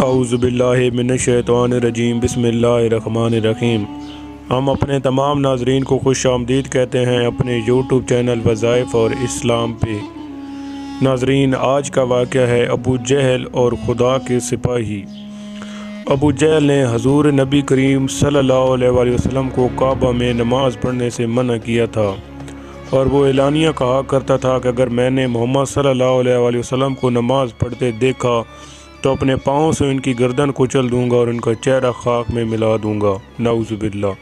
औज़ुबिल्लाहि मिनश्शैतानिर्रजीम बिस्मिल्लाहिर्रहमानिर्रहीम। हम अपने तमाम नाज़रीन को खुश आमदीद कहते हैं अपने यूट्यूब चैनल वज़ाइफ़ और इस्लाम पे। नाज़रीन, आज का वाक़या है अबू जहल और खुदा के सिपाही। अबू जहल ने हज़ूर नबी करीम सल्लल्लाहु अलैहि वसल्लम को काबा में नमाज़ पढ़ने से मना किया था और वो एलानिया कहा करता था कि अगर मैंने मोहम्मद सल्लल्लाहु अलैहि वसल्लम को नमाज़ पढ़ते देखा तो अपने पाँव से उनकी गर्दन कुचल दूंगा और उनका चेहरा खाक में मिला दूंगा, नाउज़ुबिल्लाह।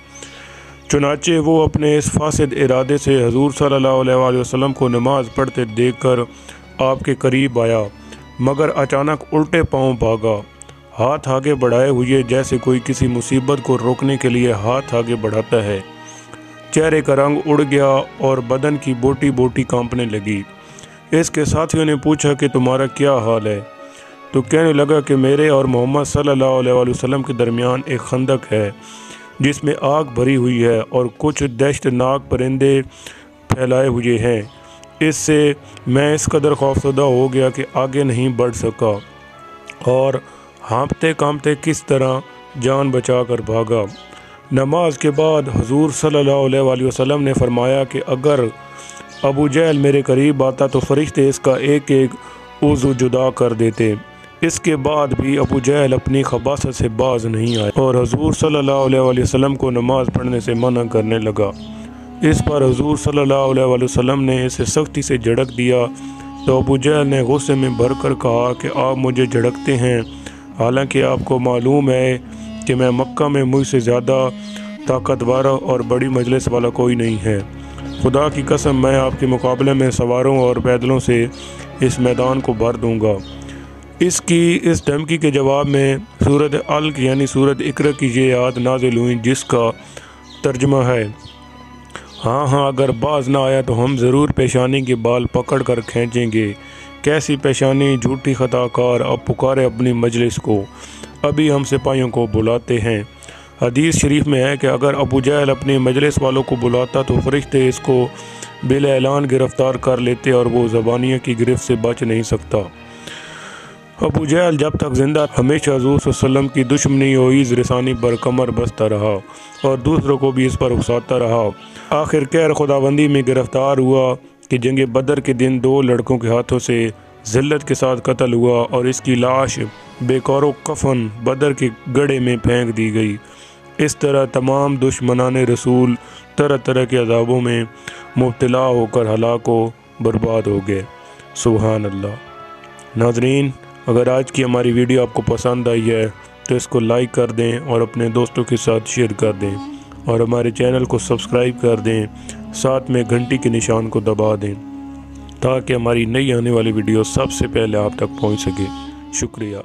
चुनाचे वो अपने इस फासिद इरादे से हजूर सल्लल्लाहु अलैहि वसल्लम को नमाज़ पढ़ते देखकर आपके करीब आया, मगर अचानक उल्टे पाँव भागा, हाथ आगे बढ़ाए हुए जैसे कोई किसी मुसीबत को रोकने के लिए हाथ आगे बढ़ाता है। चेहरे का रंग उड़ गया और बदन की बोटी बोटी कांपने लगी। इसके साथियों ने पूछा कि तुम्हारा क्या हाल है? तो कहने लगा कि मेरे और मोहम्मद सल्लल्लाहु अलैहि वसल्लम के दरमियान एक खंदक है जिसमें आग भरी हुई है और कुछ दहशतनाक परिंदे फैलाए हुए हैं। इससे मैं इस कदर खौफजदा हो गया कि आगे नहीं बढ़ सका और हाँफते कांपते किस तरह जान बचा कर भागा। नमाज के बाद हुजूर सल्लल्लाहु अलैहि वसल्लम ने फरमाया कि अगर अबू जहल मेरे करीब आता तो फरिश्ते इसका एक एक उज़ू जुदा कर देते। इसके बाद भी अबू जहल अपनी खबासत से बाज नहीं आया और हुजूर सल्लल्लाहु अलैहि वसल्लम को नमाज पढ़ने से मना करने लगा। इस पर हुजूर सल्लल्लाहु अलैहि वसल्लम ने इसे सख्ती से झड़क दिया तो अबू जहल ने गुस्से में भरकर कहा कि आप मुझे झड़कते हैं, हालांकि आपको मालूम है कि मैं मक्का में मुझसे ज़्यादा ताकतवर और बड़ी मजलिस वाला कोई नहीं है। खुदा की कसम, मैं आपके मुकाबले में सवारों और पैदलों से इस मैदान को भर दूंगा। इसकी इस धमकी के जवाब में सूरत अलक यानी सूरत इकरा की ये आयत नाज़िल हुई जिसका तर्जुमा है, हाँ अगर बाज ना आया तो हम ज़रूर पेशानी के बाल पकड़ कर खींचेंगे। कैसी पेशानी, झूठी खताकार, अब पुकारे अपनी मजलिस को, अभी हम सिपाहियों को बुलाते हैं। हदीस शरीफ में है कि अगर अबू जहल अपनी मजलिस वालों को बुलाता तो फरिश्ते इसको बिल ऐलान गिरफ़्तार कर लेते और वो ज़बानिया की गिरफ्त से बच नहीं सकता। अबू जहल जब तक ज़िंदा हमेशा हुज़ूर सल्लल्लाहु अलैहि वसल्लम की दुश्मनी और ईज़ रसानी पर कमर बसता रहा और दूसरों को भी इस पर उकसाता रहा। आखिर कैर खुदाबंदी में गिरफ़्तार हुआ कि जंग बदर के दिन 2 लड़कों के हाथों से ज़िल्लत के साथ कत्ल हुआ और इसकी लाश बेकारो कफन बदर के गड्ढे में फेंक दी गई। इस तरह तमाम दुश्मनाने रसूल तरह तरह के अज़ाबों में मुब्तला होकर हलाक व बर्बाद हो गए। सुभान अल्लाह। नाज़रीन, अगर आज की हमारी वीडियो आपको पसंद आई है तो इसको लाइक कर दें और अपने दोस्तों के साथ शेयर कर दें और हमारे चैनल को सब्सक्राइब कर दें, साथ में घंटी के निशान को दबा दें ताकि हमारी नई आने वाली वीडियो सबसे पहले आप तक पहुंच सके। शुक्रिया।